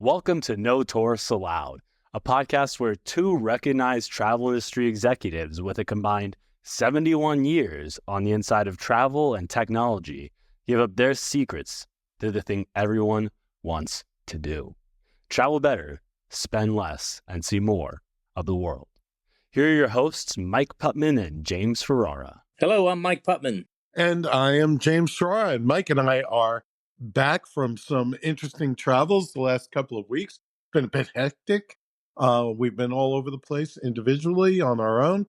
Welcome to No Tourists Allowed, a podcast where two recognized travel industry executives with a combined 71 years on the inside of travel and technology give up their secrets to the thing everyone wants to do. Travel better, spend less, and see more of the world. Here are your hosts, Mike Putman and James Ferrara. Hello, I'm Mike Putman. And I am James Ferrara. And Mike and I are back from some interesting travels the last couple of weeks. It's been a bit hectic. We've been all over the place individually on our own.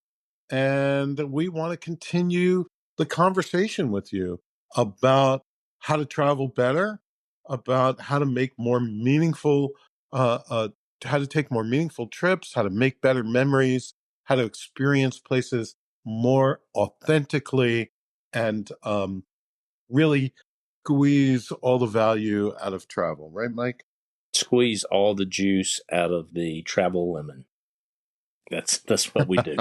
And we want to continue the conversation with you about how to travel better, about how to make more meaningful, how to take more meaningful trips, how to make better memories, how to experience places more authentically, and really squeeze all the value out of travel. Right, Mike? Squeeze all the juice out of the travel lemon. That's what we do.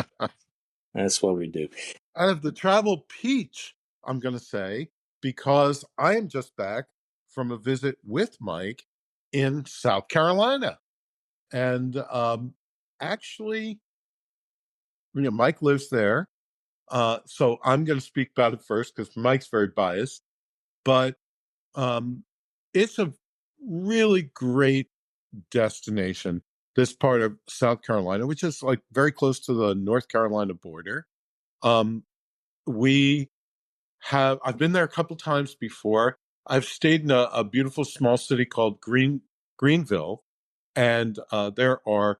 That's what we do. Out of the travel peach, I'm going to say, because I am just back from a visit with Mike in South Carolina. And actually, Mike lives there. So I'm going to speak about it first because Mike's very biased. But it's a really great destination, this part of South Carolina, which is like very close to the North Carolina border. I've been there a couple times before. I've stayed in a beautiful small city called Greenville, and there are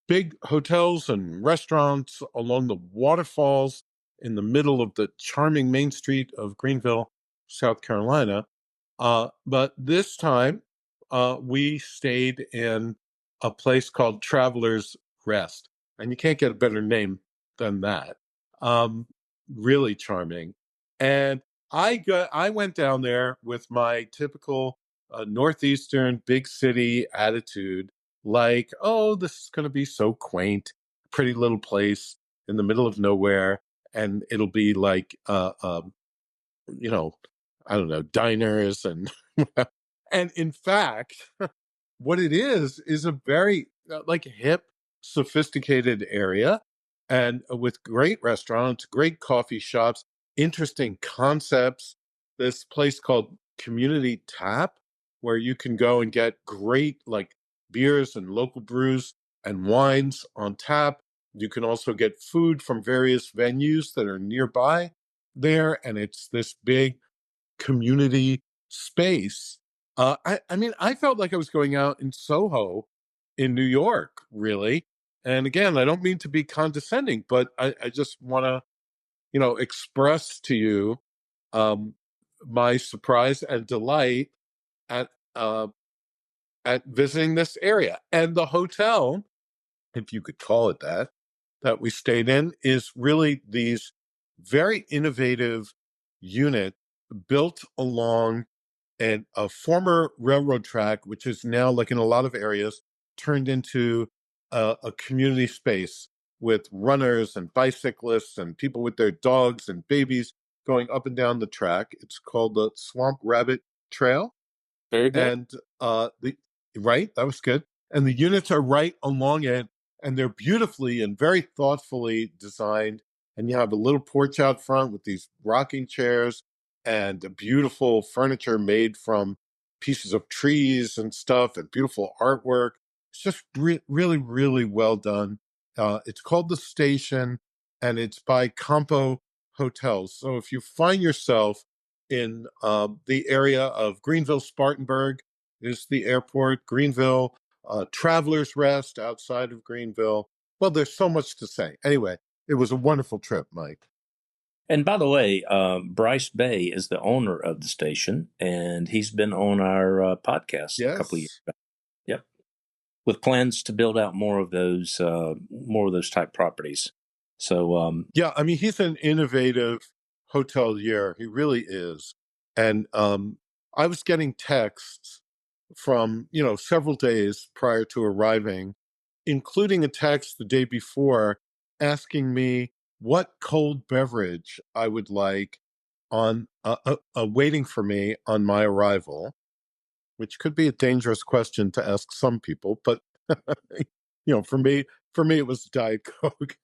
big hotels and restaurants along the waterfalls in the middle of the charming main street of Greenville, South Carolina. But this time, we stayed in a place called Traveler's Rest, and you can't get a better name than that. Really charming. And I went down there with my typical Northeastern big city attitude, like, oh, this is going to be so quaint, pretty little place in the middle of nowhere, and it'll be like, I don't know, diners and and in fact, what it is a very like hip, sophisticated area, and with great restaurants, great coffee shops, interesting concepts. This place called Community Tap, where you can go and get great like beers and local brews and wines on tap. You can also get food from various venues that are nearby there, and it's this big community space. I mean, I felt like I was going out in Soho in New York, really. And again, I don't mean to be condescending, but I just want to, express to you my surprise and delight at uh, at visiting this area. And the hotel, if you could call it that we stayed in, is really these very innovative unit built along a former railroad track, which is now, like in a lot of areas, turned into a community space with runners and bicyclists and people with their dogs and babies going up and down the track. It's called the Swamp Rabbit Trail. Very good. And that was good. And the units are right along it, and they're beautifully and very thoughtfully designed. And you have a little porch out front with these rocking chairs and a beautiful furniture made from pieces of trees and stuff, and beautiful artwork. It's just really, really well done. It's called The Station, and it's by Campo Hotels. So if you find yourself in the area of Greenville, Spartanburg is the airport, Greenville, Traveler's Rest outside of Greenville. Well, there's so much to say. Anyway, it was a wonderful trip, Mike. And by the way, Bryce Bay is the owner of the station, and he's been on our podcast a couple of years back. Yep, with plans to build out more of those type properties. So yeah, I mean, he's an innovative hotelier. He really is. And I was getting texts from several days prior to arriving, including a text the day before asking me what cold beverage I would like on waiting for me on my arrival. which could be a dangerous question to ask some people, but for me, it was Diet Coke.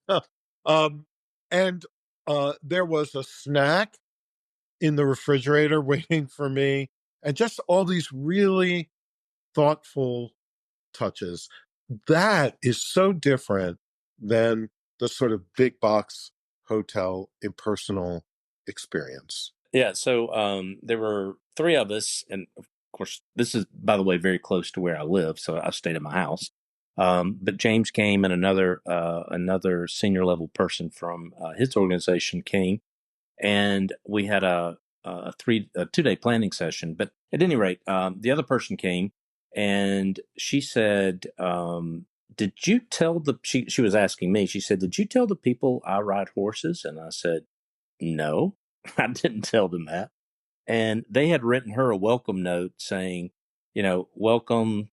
um, and there was a snack in the refrigerator waiting for me, and just all these really thoughtful touches. That is so different than the sort of big box hotel impersonal experience. Yeah. So there were three of us, and of course, this is, by the way, very close to where I live, so I stayed at my house. But James came, and another senior level person from his organization came, and we had a 2 day planning session. But at any rate, the other person came, and she said, "Did you tell the?" She was asking me. She said, "Did you tell the people I ride horses?" And I said, "No, I didn't tell them that." And they had written her a welcome note saying, "Welcome,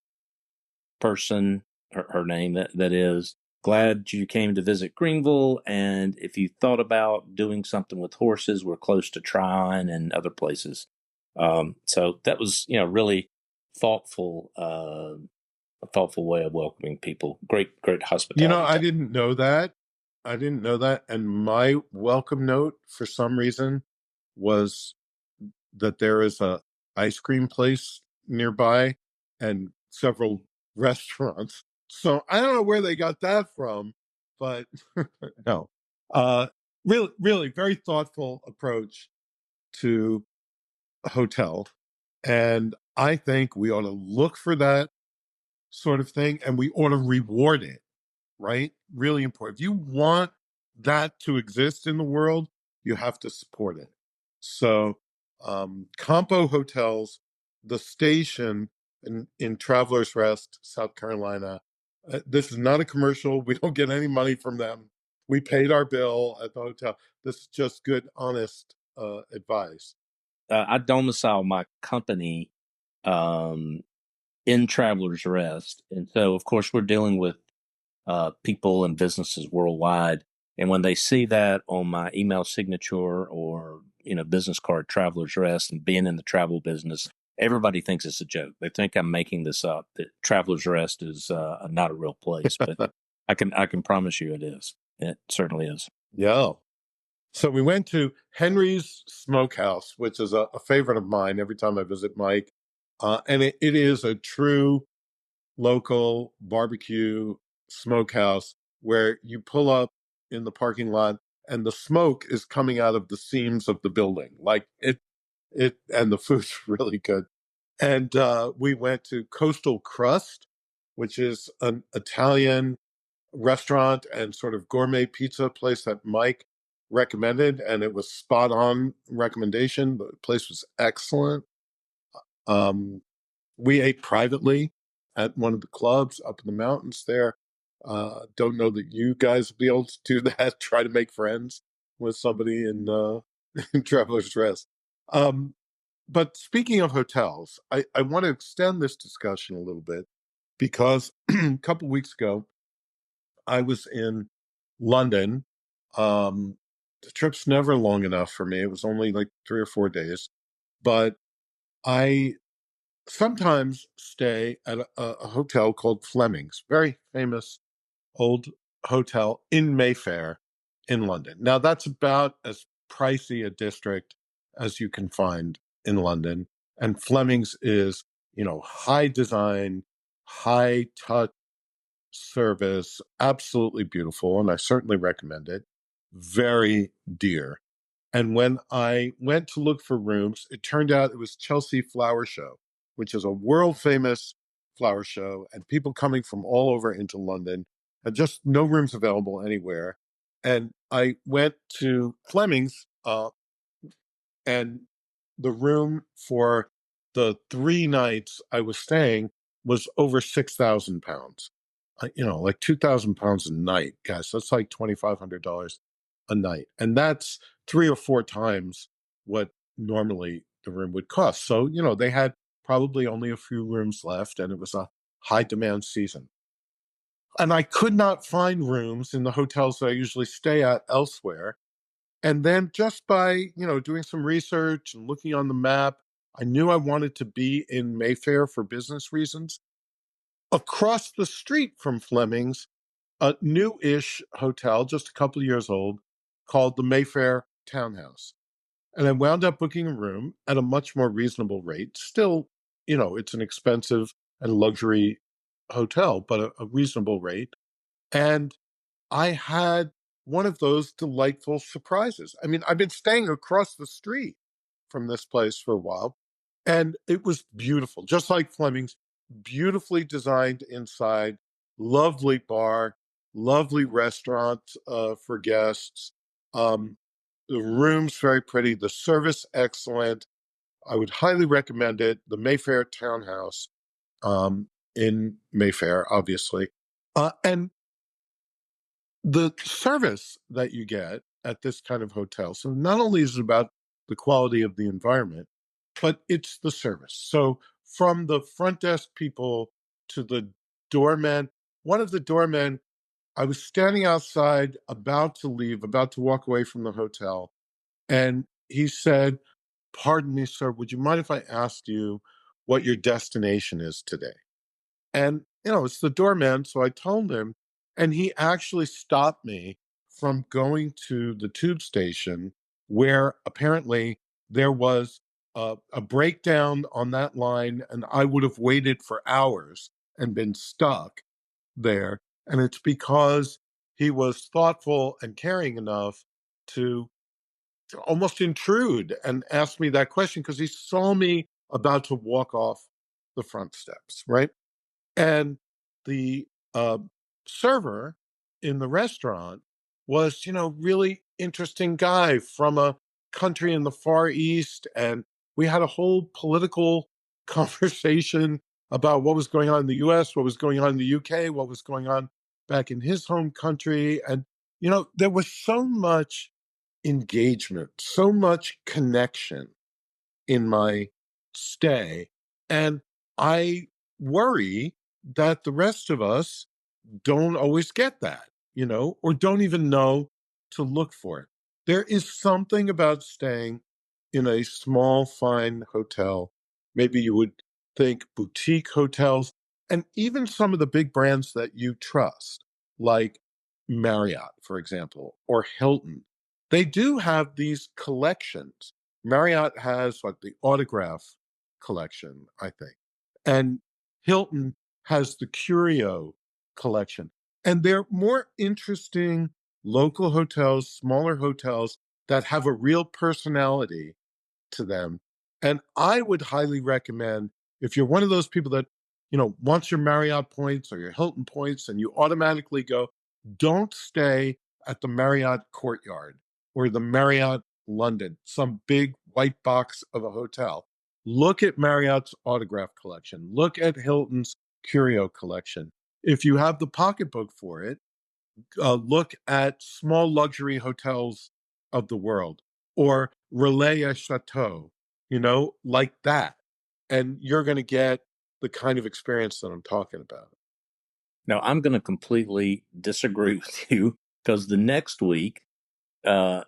person," her name that is, "glad you came to visit Greenville, and if you thought about doing something with horses, we're close to Tryon and other places." So that was, really thoughtful, a thoughtful way of welcoming people. Great hospitality. I didn't know that. And my welcome note, for some reason, was that there is a ice cream place nearby and several restaurants. So I don't know where they got that from, but no. Really, really very thoughtful approach to a hotel. And I think we ought to look for that sort of thing, and we ought to reward it, right? Really important. If you want that to exist in the world, you have to support it. So, Campo Hotels, the station in Travelers Rest, South Carolina. This is not a commercial. We don't get any money from them. We paid our bill at the hotel. This is just good, honest advice. I domicile my company in Travelers Rest, and so of course we're dealing with people and businesses worldwide. And when they see that on my email signature or business card, Travelers Rest, and being in the travel business, everybody thinks it's a joke. They think I'm making this up. That Travelers Rest is not a real place, but I can promise you it is. It certainly is. Yeah. So we went to Henry's Smokehouse, which is a favorite of mine every time I visit Mike. And it is a true local barbecue smokehouse where you pull up in the parking lot and the smoke is coming out of the seams of the building. Like it, and the food's really good. And we went to Coastal Crust, which is an Italian restaurant and sort of gourmet pizza place that Mike recommended, and it was spot on recommendation. The place was excellent. We ate privately at one of the clubs up in the mountains there. Don't know that you guys will be able to do that. Try to make friends with somebody in, in Travelers Rest. But speaking of hotels, I want to extend this discussion a little bit because a couple of weeks ago, I was in London. The trip's never long enough for me. It was only like 3 or 4 days. But I sometimes stay at a hotel called Fleming's, very famous old hotel in Mayfair in London. Now, that's about as pricey a district as you can find in London. And Fleming's is, high design, high touch service, absolutely beautiful. And I certainly recommend it. Very dear. And when I went to look for rooms, it turned out it was Chelsea Flower Show, which is a world famous flower show, and people coming from all over into London, and just no rooms available anywhere. And I went to Fleming's, and the room for the 3 nights I was staying was over £6,000. Like £2,000 a night, guys. That's like $2,500 a night, and that's 3 or 4 times what normally the room would cost. So they had probably only a few rooms left, and it was a high demand season. And I could not find rooms in the hotels that I usually stay at elsewhere. And then just by doing some research and looking on the map, I knew I wanted to be in Mayfair for business reasons. Across the street from Fleming's, a new-ish hotel, just a couple of years old, called the Mayfair Townhouse. And I wound up booking a room at a much more reasonable rate. Still, it's an expensive and luxury hotel, but a reasonable rate. And I had one of those delightful surprises. I mean, I've been staying across the street from this place for a while, and it was beautiful, just like Fleming's, beautifully designed inside, lovely bar, lovely restaurant for guests. Um, the room's very pretty, the service excellent. I would highly recommend it. The Mayfair Townhouse in Mayfair, obviously. And the service that you get at this kind of hotel, so not only is it about the quality of the environment, but it's the service. So from the front desk people to the doorman, one of the doormen, I was standing outside about to leave, about to walk away from the hotel, and he said, "Pardon me, sir, would you mind if I asked you what your destination is today?" And, it's the doorman. So I told him, and he actually stopped me from going to the tube station where apparently there was a breakdown on that line, and I would have waited for hours and been stuck there. And it's because he was thoughtful and caring enough to almost intrude and ask me that question because he saw me about to walk off the front steps, right? And the server in the restaurant was, really interesting guy from a country in the Far East. And we had a whole political conversation about what was going on in the US, what was going on in the UK, what was going on back in his home country. And, there was so much engagement, so much connection in my stay. And I worry that the rest of us don't always get that, or don't even know to look for it. There is something about staying in a small, fine hotel. Maybe you would think boutique hotels, and even some of the big brands that you trust, like Marriott, for example, or Hilton. They do have these collections. Marriott has like the autograph collection, I think. And Hilton has the curio collection. And they're more interesting local hotels, smaller hotels that have a real personality to them. And I would highly recommend, if you're one of those people that, wants your Marriott points or your Hilton points and you automatically go, don't stay at the Marriott Courtyard or the Marriott London, some big white box of a hotel. Look at Marriott's autograph collection. Look at Hilton's curio collection. If you have the pocketbook for it, look at small luxury hotels of the world or Relais à Chateau, like that. And you're going to get the kind of experience that I'm talking about. Now, I'm going to completely disagree with you because the next week I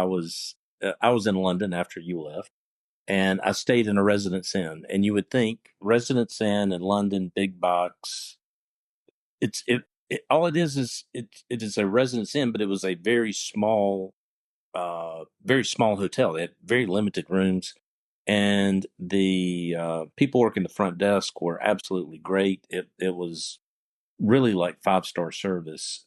was in London after you left, and I stayed in a Residence Inn. And you would think Residence Inn in London, big box. All it is it is a Residence Inn, but it was a very small hotel. They had very limited rooms, and the people working the front desk were absolutely great. It was really like 5-star service.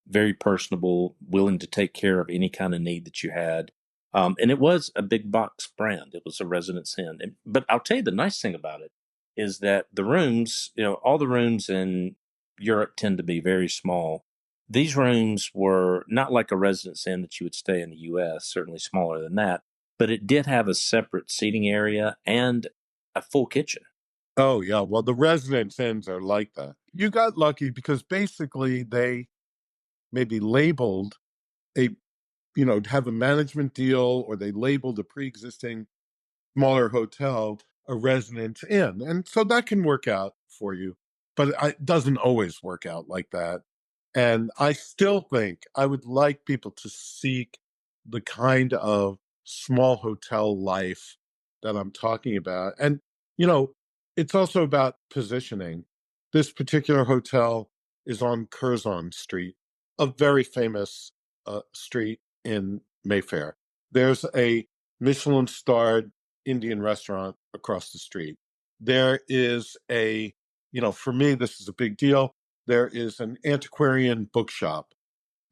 Very personable, willing to take care of any kind of need that you had. And it was a big box brand. It was a Residence Inn. But I'll tell you the nice thing about it is that the rooms, all the rooms in Europe tend to be very small. These rooms were not like a Residence Inn that you would stay in the US, certainly smaller than that, but it did have a separate seating area and a full kitchen. Oh, yeah. Well, the Residence Inns are like that. You got lucky because basically they maybe labeled have a management deal, or they labeled a pre-existing smaller hotel a Residence Inn. And so that can work out for you, but it doesn't always work out like that. And I still think I would like people to seek the kind of small hotel life that I'm talking about. And, you know, it's also about positioning. This particular hotel is on Curzon Street, a very famous street in Mayfair. There's a Michelin starred Indian restaurant across the street. There is a, you know, for me, this is a big deal. There is an antiquarian bookshop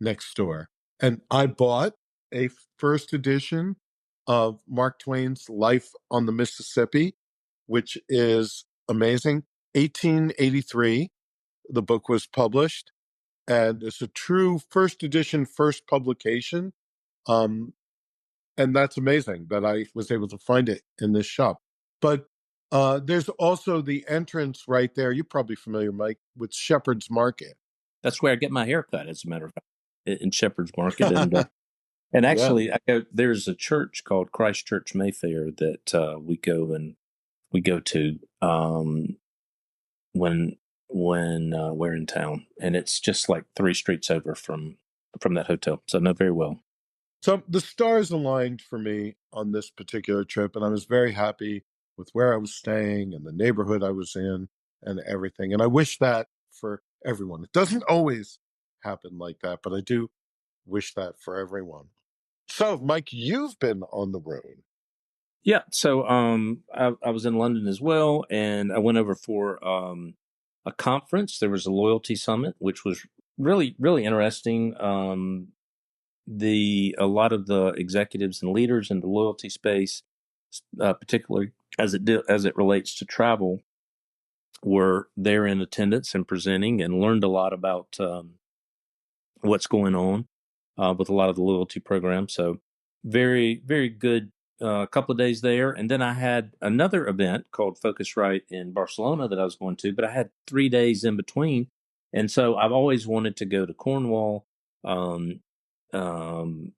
next door. And I bought a first edition of Mark Twain's Life on the Mississippi, which is amazing. 1883, the book was published, and it's a true first edition, first publication. Um, and that's amazing that I was able to find it in this shop. But there's also the entrance right there. You're probably familiar, Mike, with Shepherd's Market. That's where I get my hair cut, as a matter of fact, in Shepherd's Market. And actually, there's a church called Christ Church Mayfair that we go to when we're in town, and it's just like 3 streets over from that hotel. So I know very well. So the stars aligned for me on this particular trip, and I was very happy with where I was staying and the neighborhood I was in and everything. And I wish that for everyone. It doesn't always happen like that, but I do wish that for everyone. So, Mike, you've been on the road. Yeah. So I was in London as well, and I went over for a conference. There was a loyalty summit, which was really, really interesting. A lot of the executives and leaders in the loyalty space, particularly as it relates to travel, were there in attendance and presenting, and learned a lot about what's going on with a lot of the loyalty programs. So very, very good couple of days there. And then I had another event called Focusrite in Barcelona that I was going to, but I had 3 days in between. And so I've always wanted to go to Cornwall,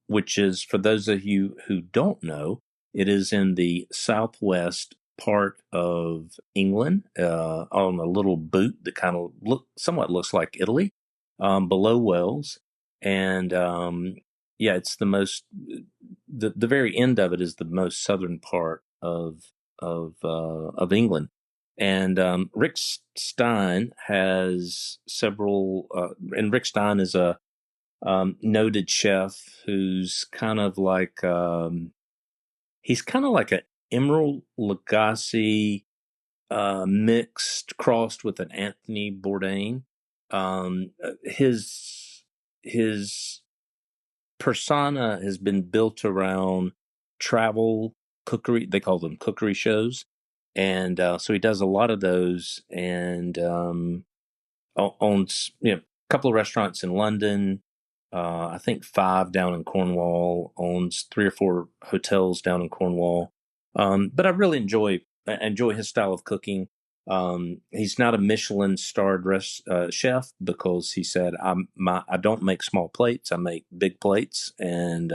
which is, for those of you who don't know, it is in the southwest part of England, on a little boot that kind of somewhat looks like Italy, below Wales. And it's the most, the very end of it is the most southern part of England. And Rick Stein has several, and Rick Stein is a noted chef who's kind of like he's kind of like an Emerald Lagasse crossed with an Anthony Bourdain. His persona has been built around travel cookery. They call them cookery shows, and so he does a lot of those, and owns a couple of restaurants in London. I think 5 down in Cornwall, owns 3 or 4 hotels down in Cornwall. But I really enjoy his style of cooking. He's not a Michelin starred chef, because he said, I don't make small plates, I make big plates. And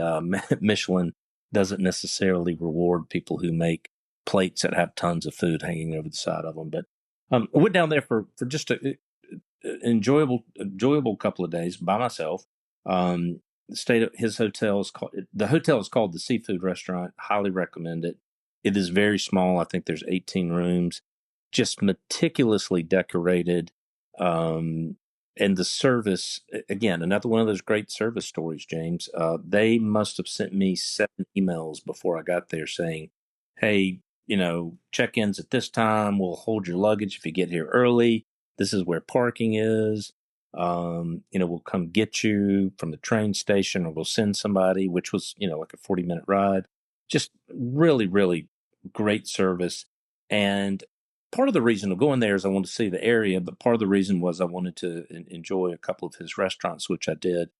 Michelin doesn't necessarily reward people who make plates that have tons of food hanging over the side of them. But I went down there for just an enjoyable couple of days by myself. Stayed at his hotel. The hotel is called the Seafood Restaurant. Highly recommend it. It is very small. I think there's 18 rooms, just meticulously decorated. And the service, again, another one of those great service stories, James. They must have sent me 7 emails before I got there saying, hey, check-in's at this time. We'll hold your luggage if you get here early. This is where parking is. We'll come get you from the train station, or we'll send somebody, which was, like a 40-minute ride. Just really, really great service. And part of the reason of going there is I wanted to see the area, but part of the reason was I wanted to enjoy a couple of his restaurants, which I did.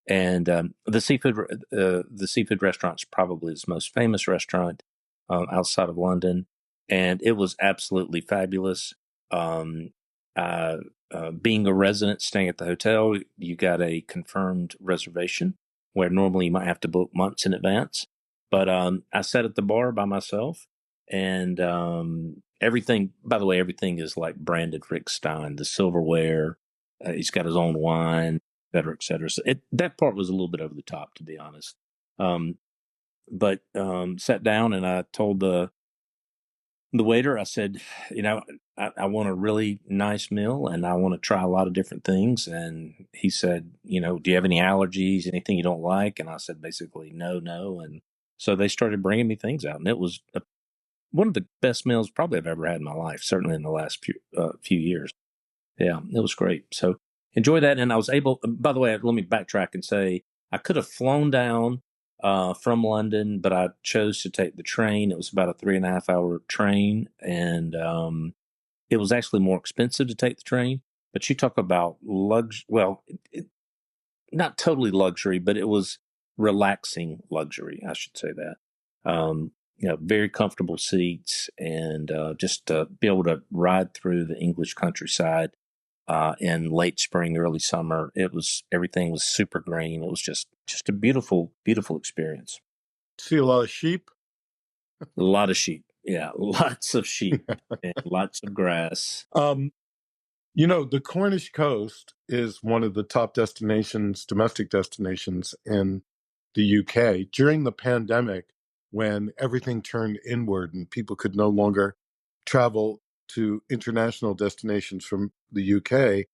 And the seafood restaurant is probably his most famous restaurant outside of London, and it was absolutely fabulous. Being a resident staying at the hotel, you got a confirmed reservation, where normally you might have to book months in advance. But I sat at the bar by myself, and everything is like branded Rick Stein. The silverware, he's got his own wine, et cetera, et cetera. So that part was a little bit over the top, to be honest. But sat down, and I told the the waiter, I said, I want a really nice meal and I want to try a lot of different things. And he said, do you have any allergies, anything you don't like? And I said, basically, no, no. And so they started bringing me things out. And it was one of the best meals probably I've ever had in my life, certainly in the last few years. Yeah, it was great. So enjoy that. And I was able, by the way, let me backtrack and say I could have flown down from London, but I chose to take the train. It was about a 3.5 hour train. And it was actually more expensive to take the train. But you talk about well, not totally luxury, but it was relaxing luxury. I should say that. Very comfortable seats and just to be able to ride through the English countryside in late spring, early summer. Everything was super green. It was just a beautiful, beautiful experience. See a lot of sheep? A lot of sheep. Yeah, lots of sheep and lots of grass. The Cornish coast is one of the top domestic destinations in the UK. During the pandemic, when everything turned inward and people could no longer travel to international destinations from the UK,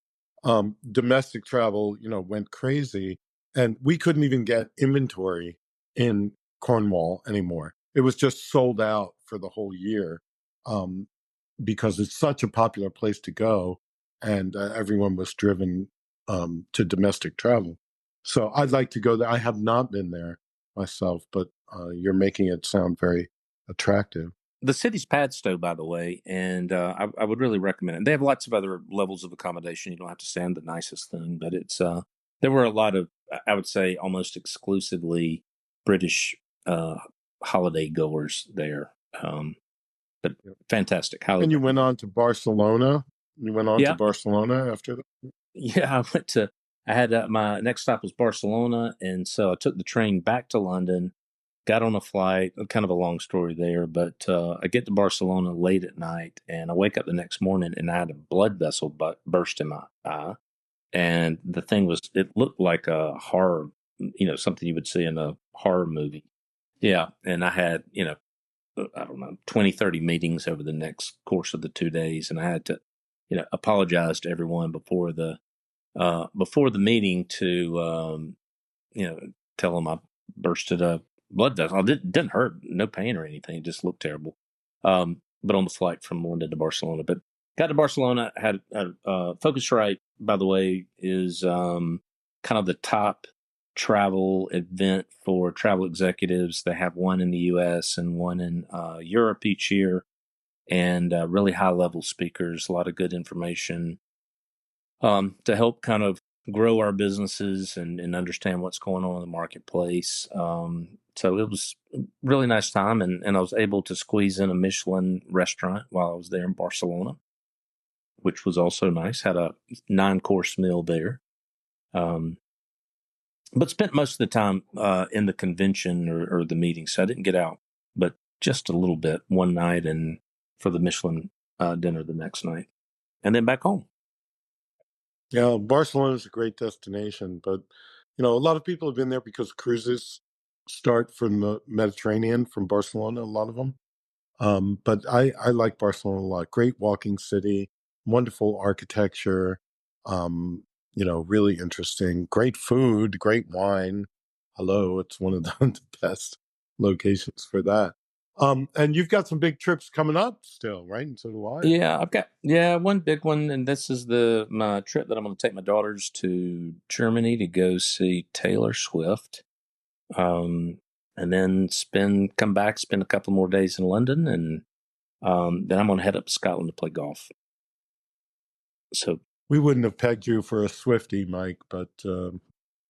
domestic travel, went crazy. And we couldn't even get inventory in Cornwall anymore. It was just sold out for the whole year because it's such a popular place to go. And everyone was driven to domestic travel. So I'd like to go there. I have not been there myself, but you're making it sound very attractive. The city's Padstow, by the way, and I would really recommend it. They have lots of other levels of accommodation. You don't have to stay on the nicest thing, but it's there were a lot of, I would say, almost exclusively British holiday goers there. But fantastic. And you went on to Barcelona. You went on to Barcelona after that? Yeah, I had my next stop was Barcelona, and so I took the train back to London. Got on a flight, kind of a long story there, but I get to Barcelona late at night and I wake up the next morning and I had a blood vessel burst in my eye. And the thing it looked like a horror, something you would see in a horror movie. Yeah. And I had, I don't know, 20, 30 meetings over the next course of the 2 days. And I had to, apologize to everyone before the meeting to, tell them I bursted a blood vessel. It didn't hurt, no pain or anything. It just looked terrible. But on the flight from London to Barcelona, but got to Barcelona, had Focusrite, by the way, is kind of the top travel event for travel executives. They have one in the U.S. and one in Europe each year, and really high level speakers, a lot of good information to help kind of grow our businesses and understand what's going on in the marketplace. So it was a really nice time, and I was able to squeeze in a Michelin restaurant while I was there in Barcelona, which was also nice. Had a 9-course meal there. But spent most of the time in the convention or the meeting, so I didn't get out, but just a little bit one night and for the Michelin dinner the next night, and then back home. Yeah, Barcelona is a great destination, but a lot of people have been there because cruises start from the Mediterranean from Barcelona, a lot of them. But I like Barcelona a lot. Great walking city, wonderful architecture, really interesting, great food, great wine. Hello, it's one of the best locations for that. And you've got some big trips coming up still, right? And so do I. Yeah, I've got one big one, and this is my trip that I'm going to take my daughters to Germany to go see Taylor Swift, and then come back, spend a couple more days in London, and then I'm going to head up to Scotland to play golf. So we wouldn't have pegged you for a Swiftie, Mike, but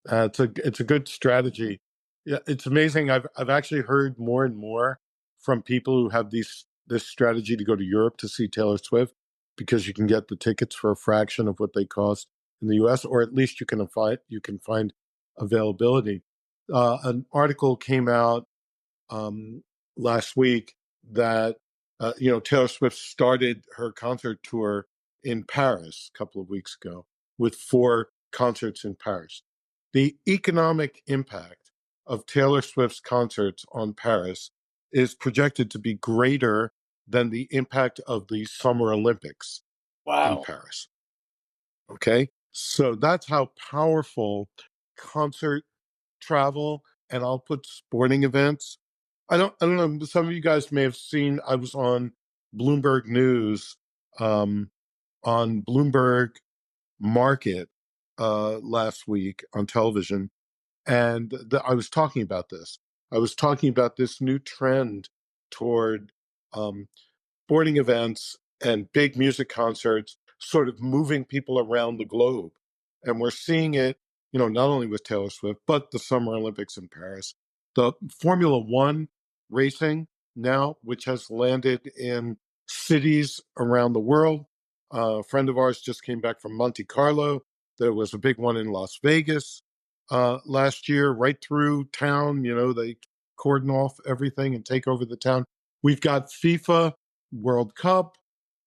it's a good strategy. Yeah, it's amazing. I've actually heard more and more from people who have this strategy to go to Europe to see Taylor Swift, because you can get the tickets for a fraction of what they cost in the U.S., or at least you can find availability. An article came out last week that Taylor Swift started her concert tour in Paris a couple of weeks ago with 4 concerts in Paris. The economic impact of Taylor Swift's concerts on Paris is projected to be greater than the impact of the Summer Olympics in Wow. Paris. Okay? So that's how powerful concert travel, and I'll put sporting events. I don't know, some of you guys may have seen, I was on Bloomberg News, on Bloomberg Market last week on television, and I was talking about this. I was talking about this new trend toward um, sporting events and big music concerts sort of moving people around the globe. And we're seeing it, not only with Taylor Swift, but the Summer Olympics in Paris. The Formula One racing now, which has landed in cities around the world. A friend of ours just came back from Monte Carlo. There was a big one in Las Vegas last year, right through town. They cordon off everything and take over the town. We've got FIFA World Cup.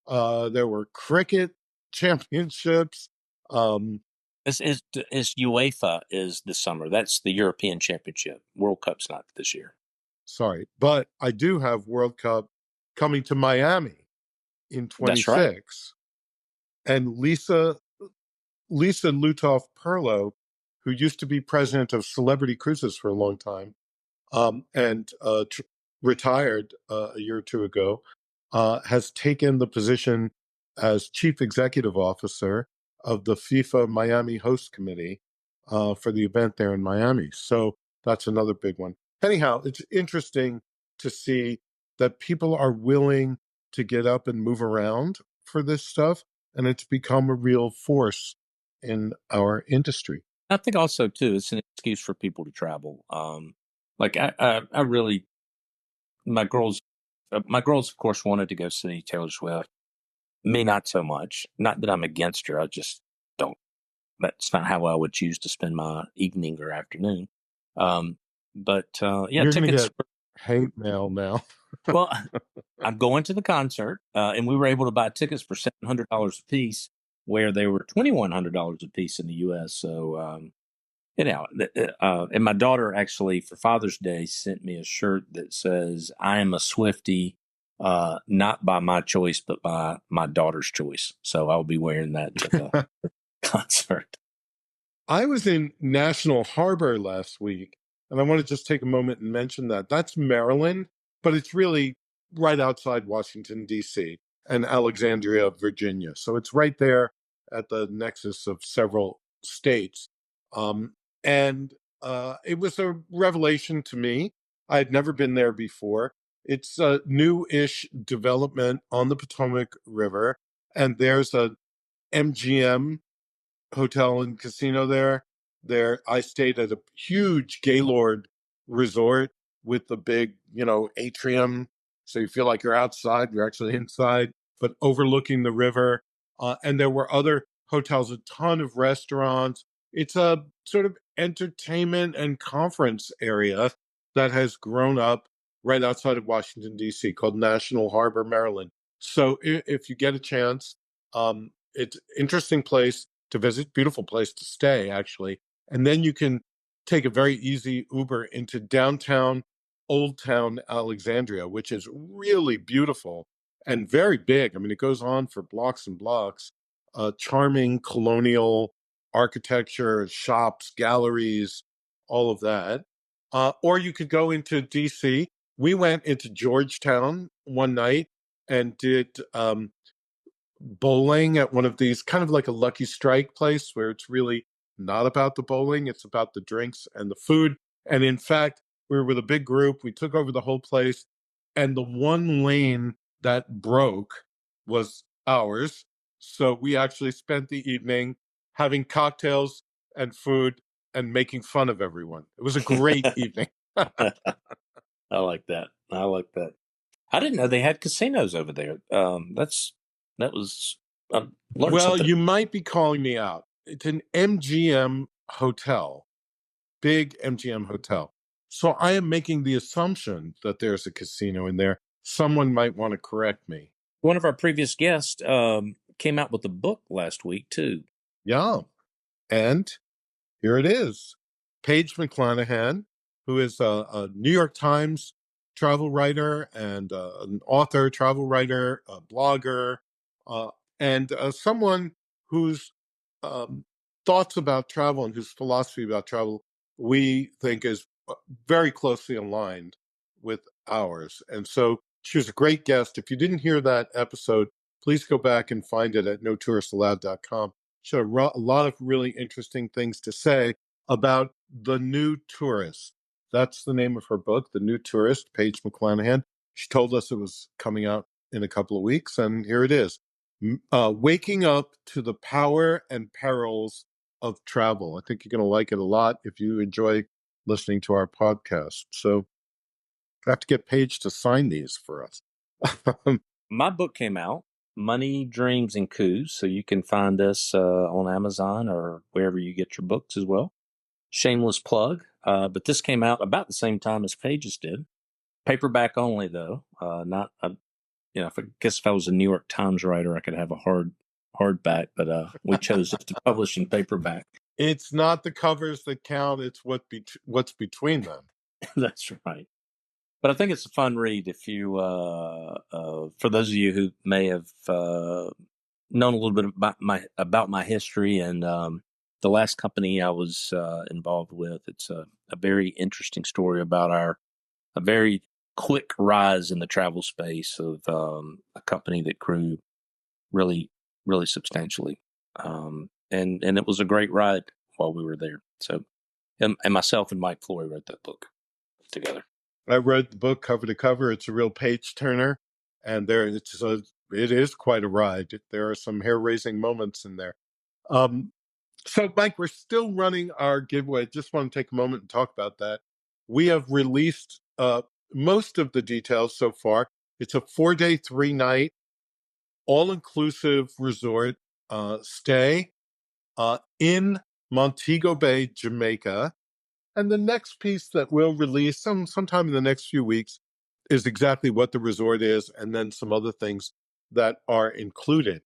There were cricket championships. Is UEFA is this summer. That's the European Championship. World Cup's not this year. Sorry, but I do have World Cup coming to Miami in 26. That's right. And Lisa Lutoff Perlo, who used to be president of Celebrity Cruises for a long time, and retired a year or two ago, has taken the position as chief executive officer of the FIFA Miami Host Committee for the event there in Miami. So that's another big one. Anyhow, it's interesting to see that people are willing to get up and move around for this stuff, and it's become a real force in our industry. I think also too, it's an excuse for people to travel. Like I really, my girls, of course, wanted to go see Taylor Swift. Me, not so much. Not that I'm against her. I just don't. That's not how I would choose to spend my evening or afternoon. But yeah, You're going to tickets. get hate mail now. Well, I'm going to the concert, and we were able to buy tickets for $700 a piece, where they were $2,100 a piece in the U.S. So, and my daughter actually for Father's Day sent me a shirt that says, "I am a Swiftie, not by my choice, but by my daughter's choice." So I'll be wearing that to the concert. I was in National Harbor last week, and I want to just take a moment and mention that. That's Maryland, but it's really right outside Washington, D.C. and Alexandria, Virginia. So it's right there at the nexus of several states. And it was a revelation to me. I had never been there before. It's a new-ish development on the Potomac River, and there's a MGM hotel and casino there. I stayed at a huge Gaylord resort with the big, atrium. So you feel like you're outside, you're actually inside, but overlooking the river. And there were other hotels, a ton of restaurants. It's a sort of entertainment and conference area that has grown up right outside of Washington, D.C., called National Harbor, Maryland. So if you get a chance, it's an interesting place to visit, beautiful place to stay, actually. And then you can take a very easy Uber into downtown Old Town Alexandria, which is really beautiful and very big. I mean, it goes on for blocks and blocks. Charming colonial architecture, shops, galleries, all of that. Or you could go into DC. We went into Georgetown one night and did bowling at one of these, kind of like a Lucky Strike place where it's really not about the bowling, it's about the drinks and the food. And in fact, we were with a big group, we took over the whole place, and the one lane that broke was ours. So we actually spent the evening having cocktails and food and making fun of everyone. It was a great evening. I like that. I didn't know they had casinos over there. That was Well, something. you might be calling me out. It's an MGM hotel, big MGM hotel. So I am making the assumption that there's a casino in there. Someone might want to correct me. One of our previous guests came out with a book last week too. Yeah. And here it is. Paige McClanahan, who is a New York Times travel writer and an author, travel writer, a blogger, and someone whose thoughts about travel and whose philosophy about travel we think is very closely aligned with ours. And so she was a great guest. If you didn't hear that episode, please go back and find it at notouristallowed.com. She had a lot of really interesting things to say about The New Tourist. That's the name of her book, The New Tourist, Paige McClanahan. She told us it was coming out in a couple of weeks, and here it is. Waking up to the power and perils of travel. I think you're going to like it a lot if you enjoy listening to our podcast. So I have to get Paige to sign these for us. My book came out, Money, Dreams, and Coups, so you can find us on Amazon or wherever you get your books as well. Shameless plug, but this came out about the same time as Paige's did. Paperback only, though. Not, I guess if I was a New York Times writer, I could have a hardback, but we chose just to publish in paperback. It's not the covers that count; it's what's between them. That's right. But I think it's a fun read if you, for those of you who may have known a little bit about my history and the last company I was involved with. It's a very interesting story about a very quick rise in the travel space of a company that grew really, really substantially. And it was a great ride while we were there. So, and myself and Mike Flory wrote that book together. I read the book cover to cover. It's a real page turner, and it is quite a ride. There are some hair-raising moments in there. So, Mike, we're still running our giveaway. Just want to take a moment and talk about that. We have released most of the details so far. It's a 4-day, 3-night, all-inclusive resort stay in Montego Bay, Jamaica. And the next piece that we'll release sometime in the next few weeks is exactly what the resort is, and then some other things that are included.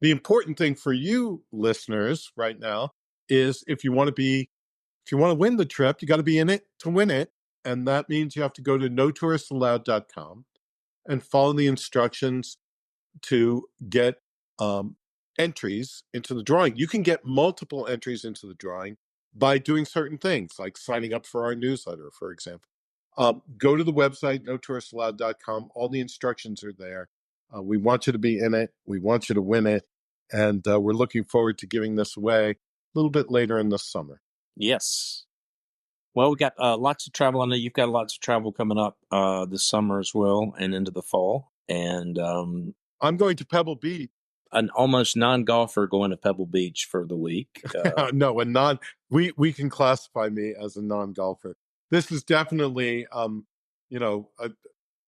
The important thing for you listeners right now is if you want to win the trip, you got to be in it to win it. And that means you have to go to notouristallowed.com and follow the instructions to get entries into the drawing. You can get multiple entries into the drawing by doing certain things, like signing up for our newsletter, for example. Go to the website, notouristallowed.com. All the instructions are there. We want you to be in it. We want you to win it. And we're looking forward to giving this away a little bit later in the summer. Yes. Well, we got lots of travel. I know you've got lots of travel coming up this summer as well and into the fall. And I'm going to Pebble Beach. An almost non-golfer going to Pebble Beach for the week. No, we can classify me as a non-golfer. This is definitely,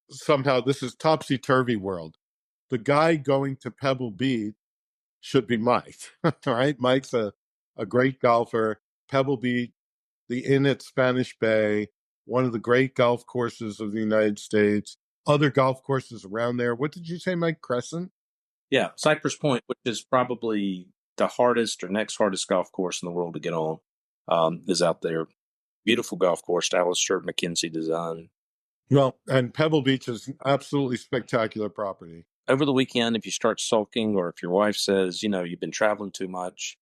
somehow this is topsy-turvy world. The guy going to Pebble Beach should be Mike, right? Mike's a great golfer. Pebble Beach, the inn at Spanish Bay, one of the great golf courses of the United States, other golf courses around there. What did you say, Mike? Crescent? Yeah, Cypress Point, which is probably the hardest or next hardest golf course in the world to get on, is out there. Beautiful golf course, Alistair McKenzie design. Well, and Pebble Beach is an absolutely spectacular property. Over the weekend, if you start sulking or if your wife says, you've been traveling too much,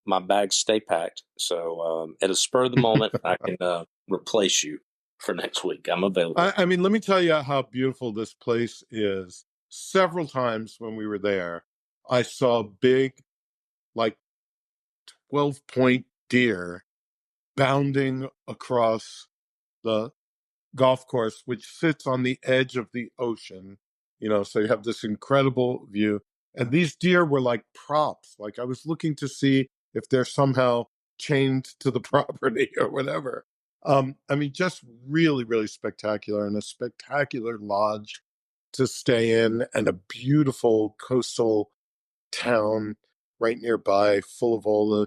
my bags stay packed. So at a spur of the moment, I can replace you for next week. I'm available. I mean, let me tell you how beautiful this place is. Several times when we were there, I saw big, like 12-point deer bounding across the golf course, which sits on the edge of the ocean. So you have this incredible view. And these deer were like props. Like I was looking to see if they're somehow chained to the property or whatever. Just really, really spectacular, and a spectacular lodge to stay in, and a beautiful coastal town right nearby, full of all the,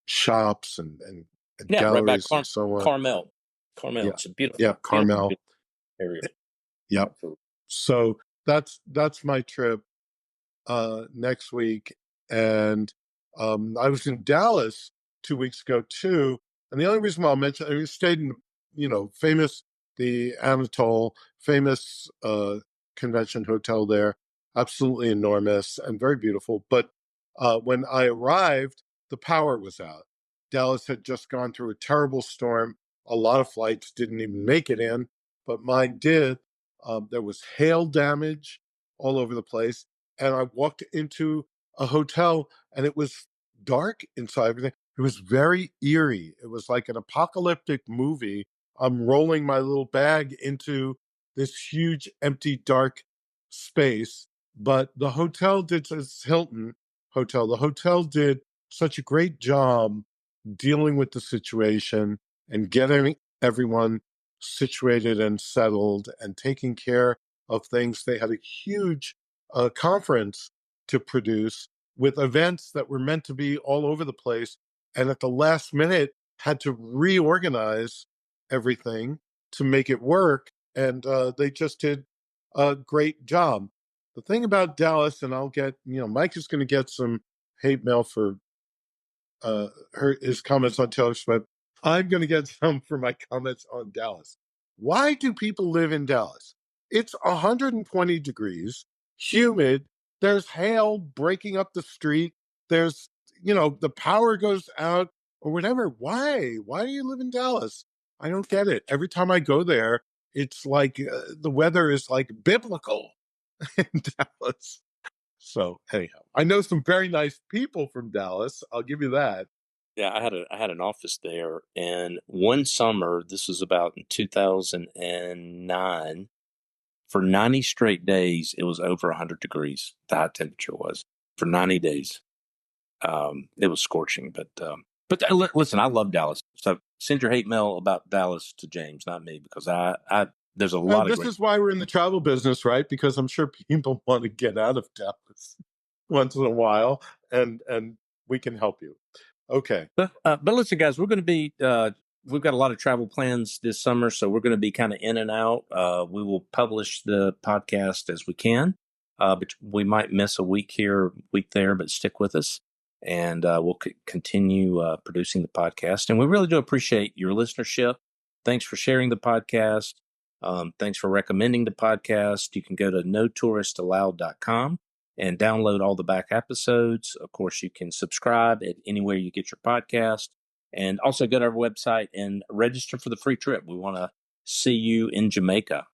shops and galleries right by and so on. Carmel. Yeah. It's a beautiful, yeah, Carmel beautiful area. Yep. So that's my trip next week, and I was in Dallas 2 weeks ago too. And the only reason why I'll mention, we stayed in famous, the Anatole, famous convention hotel there, absolutely enormous and very beautiful. But when I arrived, the power was out. Dallas had just gone through a terrible storm. A lot of flights didn't even make it in, but mine did. There was hail damage all over the place. And I walked into a hotel and it was dark inside everything. It was very eerie. It was like an apocalyptic movie. I'm rolling my little bag into this huge, empty, dark space. But the hotel did, this Hilton hotel, the hotel did such a great job dealing with the situation and getting everyone situated and settled and taking care of things. They had a huge conference to produce with events that were meant to be all over the place. And at the last minute, had to reorganize everything to make it work. And they just did a great job. The thing about Dallas, and I'll get, Mike is going to get some hate mail for his comments on Taylor Swift. I'm going to get some for my comments on Dallas. Why do people live in Dallas? It's 120 degrees, humid. There's hail breaking up the street. There's, the power goes out or whatever. Why? Why do you live in Dallas? I don't get it. Every time I go there, it's like the weather is like biblical in Dallas. So anyhow, I know some very nice people from Dallas. I'll give you that. Yeah, I had an office there, and one summer, this was about in 2009, for 90 straight days, it was over 100 degrees. The high temperature was for 90 days. It was scorching, but listen, I love Dallas. So send your hate mail about Dallas to James, not me, because there's a lot of. This is why we're in the travel business, right? Because I'm sure people want to get out of Dallas once in a while, and we can help you. Okay. But listen, guys, we're going to be. We've got a lot of travel plans this summer, so we're going to be kind of in and out. We will publish the podcast as we can, but we might miss a week here, week there, but stick with us, and we'll continue producing the podcast. And we really do appreciate your listenership. Thanks for sharing the podcast. Thanks for recommending the podcast. You can go to notouristallowed.com and download all the back episodes. Of course, you can subscribe at anywhere you get your podcast. And also go to our website and register for the free trip. We want to see you in Jamaica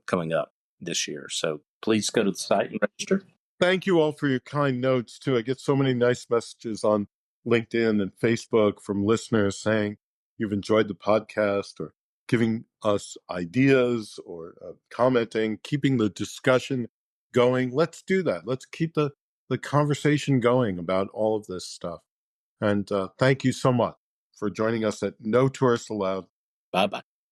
coming up this year. So please go to the site and register. Thank you all for your kind notes, too. I get so many nice messages on LinkedIn and Facebook from listeners saying you've enjoyed the podcast or giving us ideas or commenting, keeping the discussion going. Let's do that. Let's keep the conversation going about all of this stuff. And thank you so much for joining us at No Tourists Allowed. Bye-bye.